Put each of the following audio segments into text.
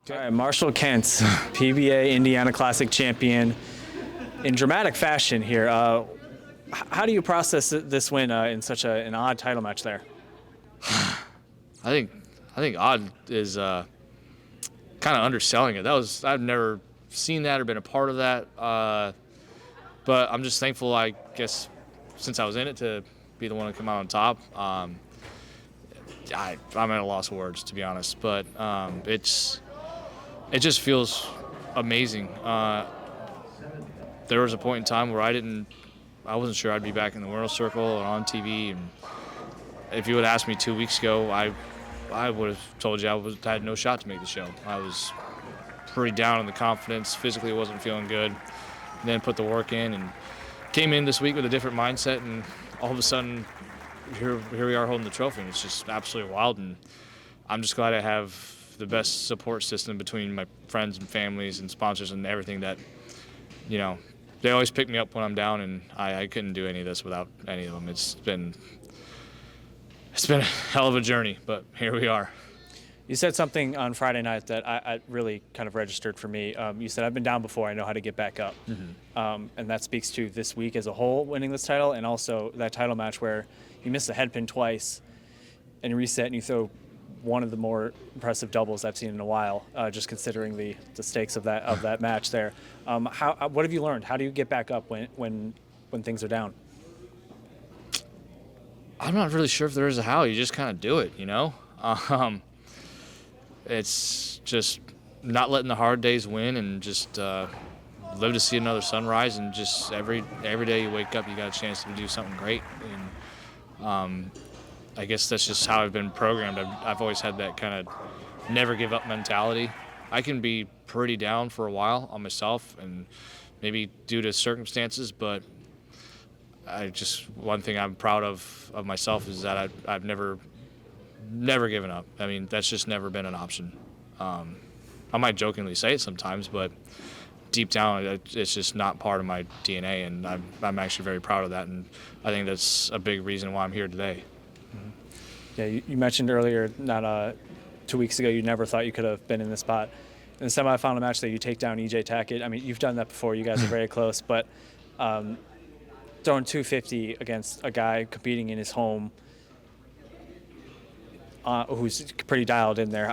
All right, Marshall Kent, PBA Indiana Classic champion, in dramatic fashion here. How do you process this win in such an odd title match there? I think odd is kind of underselling it. I've never seen that or been a part of that. But I'm just thankful, I guess, since I was in it, to be the one to come out on top. I'm at a loss of words, to be honest. But it just feels amazing. There was a point in time where I wasn't sure I'd be back in the World Circle or on TV. And if you would have asked me 2 weeks ago, I would have told you I had no shot to make the show. I was pretty down in the confidence. Physically, wasn't feeling good. Then put the work in and came in this week with a different mindset, and all of a sudden, here we are holding the trophy. And it's just absolutely wild, and I'm just glad I have the best support system between my friends and families and sponsors and everything that, they always pick me up when I'm down, and I couldn't do any of this without any of them. It's been a hell of a journey, but here we are. You said something on Friday night that I really kind of registered for me. You said, I've been down before, I know how to get back up. Mm-hmm. And that speaks to this week as a whole, winning this title, and also that title match where you missed the head pin twice and you reset and you throw one of the more impressive doubles I've seen in a while, just considering the stakes of that match there. What have you learned? How do you get back up when things are down? I'm not really sure if there is a how. You just kind of do it, It's just not letting the hard days win, and just live to see another sunrise, and just every day you wake up, you got a chance to do something great. And I guess that's just how I've been programmed. I've always had that kind of never give up mentality. I can be pretty down for a while on myself, and maybe due to circumstances, but one thing I'm proud of myself is that I've never given up. I mean, that's just never been an option. I might jokingly say it sometimes, but deep down, it's just not part of my DNA, and I'm actually very proud of that, and I think that's a big reason why I'm here today. Mm-hmm. Yeah, you mentioned earlier, not 2 weeks ago, you never thought you could have been in this spot. In the semifinal match that you take down EJ Tackett, I mean, you've done that before. You guys are very close, but throwing 250 against a guy competing in his home, who's pretty dialed in there.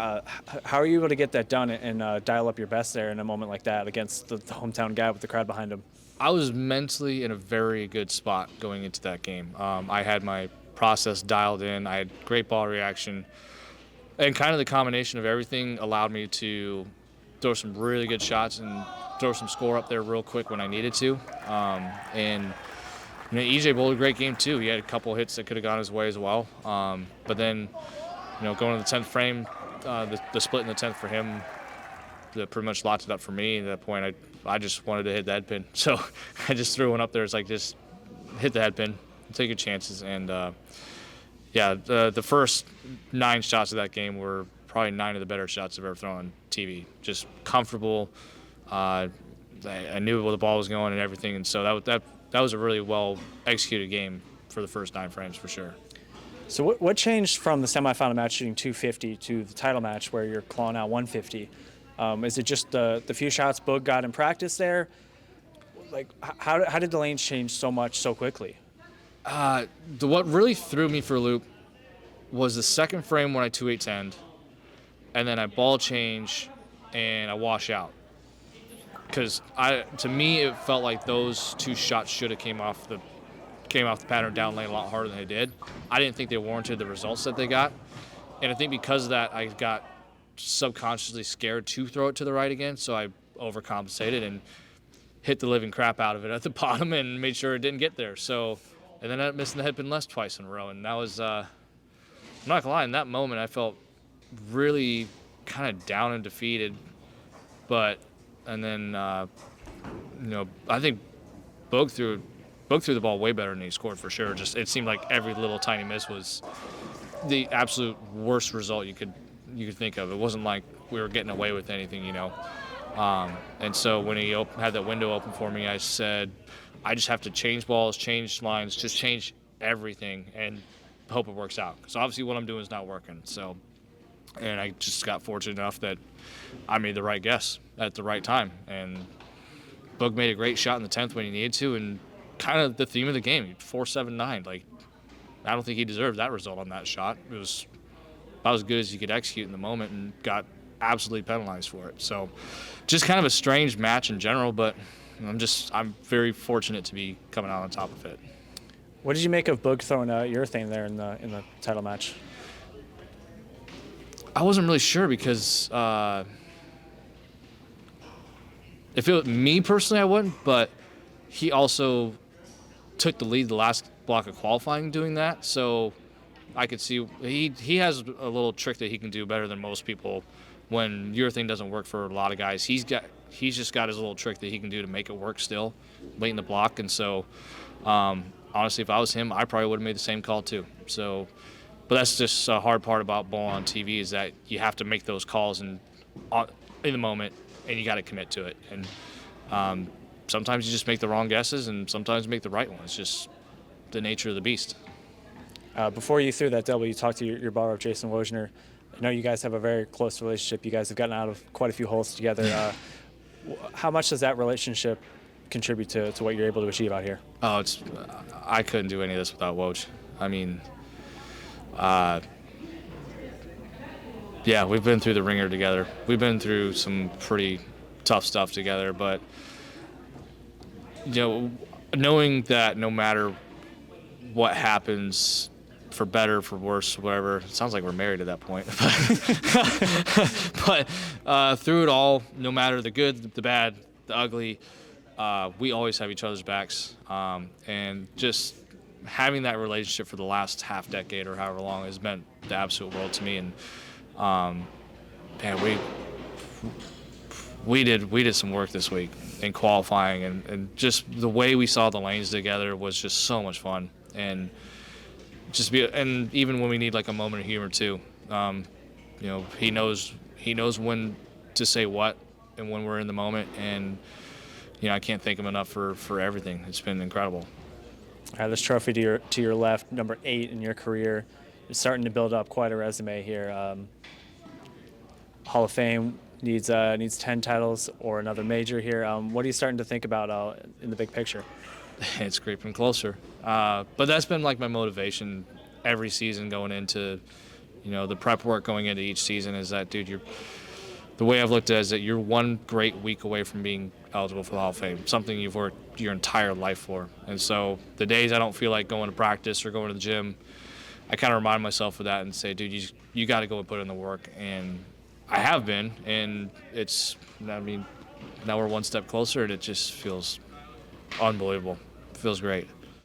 How are you able to get that done and dial up your best there in a moment like that against the hometown guy with the crowd behind him? I was mentally in a very good spot going into that game. I had my process dialed in. I had great ball reaction. And kind of the combination of everything allowed me to throw some really good shots and throw some score up there real quick when I needed to. And EJ bowled a great game too. He had a couple hits that could have gone his way as well. But then, going to the 10th frame, the split in the 10th for him, that pretty much locked it up for me. At that point, I just wanted to hit the head pin. So I just threw one up there. It's like, just hit the head pin, take your chances. And, the first 9 shots of that game were probably 9 of the better shots I've ever thrown on TV. Just comfortable. I knew where the ball was going and everything. And so that was a really well-executed game for the first 9 frames for sure. So what changed from the semifinal match shooting 250 to the title match where you're clawing out 150? Is it just the few shots Boog got in practice there? Like, how did the lanes change so much so quickly? What really threw me for a loop was the second frame when I 2-8-10'd, and then I ball change and I wash out. Because to me, it felt like those 2 shots should have came off the pattern down lane a lot harder than they did. I didn't think they warranted the results that they got. And I think because of that, I got subconsciously scared to throw it to the right again, so I overcompensated and hit the living crap out of it at the bottom and made sure it didn't get there. So, and then I ended up missing the head pin less twice in a row. And that was, I'm not gonna lie, in that moment I felt really kind of down and defeated. And then, I think Boog threw the ball way better than he scored for sure. Just, it seemed like every little tiny miss was the absolute worst result you could think of. It wasn't like we were getting away with anything, And so when he had that window open for me, I said, I just have to change balls, change lines, just change everything and hope it works out. Because obviously what I'm doing is not working. So And I just got fortunate enough that I made the right guess at the right time. And Boog made a great shot in the 10th when he needed to, and kind of the theme of the game, 4-7-9. Like, I don't think he deserved that result on that shot. It was about as good as he could execute in the moment, and got absolutely penalized for it. So just kind of a strange match in general, but I'm very fortunate to be coming out on top of it. What did you make of Boog throwing urethane there in the title match? I wasn't really sure because if it was me personally, I wouldn't, but he also took the lead the last block of qualifying doing that, so I could see he has a little trick that he can do better than most people when urethane doesn't work for a lot of guys. He's just got his little trick that he can do to make it work still late in the block, and so honestly, if I was him, I probably would have made the same call too. So, but that's just a hard part about bowling on TV is that you have to make those calls in the moment, and you got to commit to it. And sometimes you just make the wrong guesses, and sometimes you make the right ones. It's just the nature of the beast. Before you threw that double, you talked to your borrower, Jason Wojner. I know you guys have a very close relationship. You guys have gotten out of quite a few holes together. How much does that relationship contribute to what you're able to achieve out here? Oh, I couldn't do any of this without Woj. I mean, yeah, we've been through the ringer together. We've been through some pretty tough stuff together, but knowing that no matter what happens, for better, for worse, whatever. It sounds like we're married at that point. But through it all, no matter the good, the bad, the ugly, we always have each other's backs. And just having that relationship for the last half decade or however long has meant the absolute world to me. And man, we did some work this week in qualifying, and just the way we saw the lanes together was just so much fun. And and even when we need like a moment of humor too, he knows when to say what and when we're in the moment, and I can't thank him enough for everything. It's been incredible. All right, this trophy to your left, number 8 in your career, is starting to build up quite a resume here. Hall of Fame needs 10 titles or another major here. What are you starting to think about in the big picture? It's creeping closer. But that's been like my motivation every season going into, the prep work going into each season is that, dude, the way I've looked at it is that you're one great week away from being eligible for the Hall of Fame, something you've worked your entire life for. And so the days I don't feel like going to practice or going to the gym, I kind of remind myself of that and say, dude, you got to go and put in the work. And I have been, and now we're one step closer, and it just feels unbelievable. It feels great.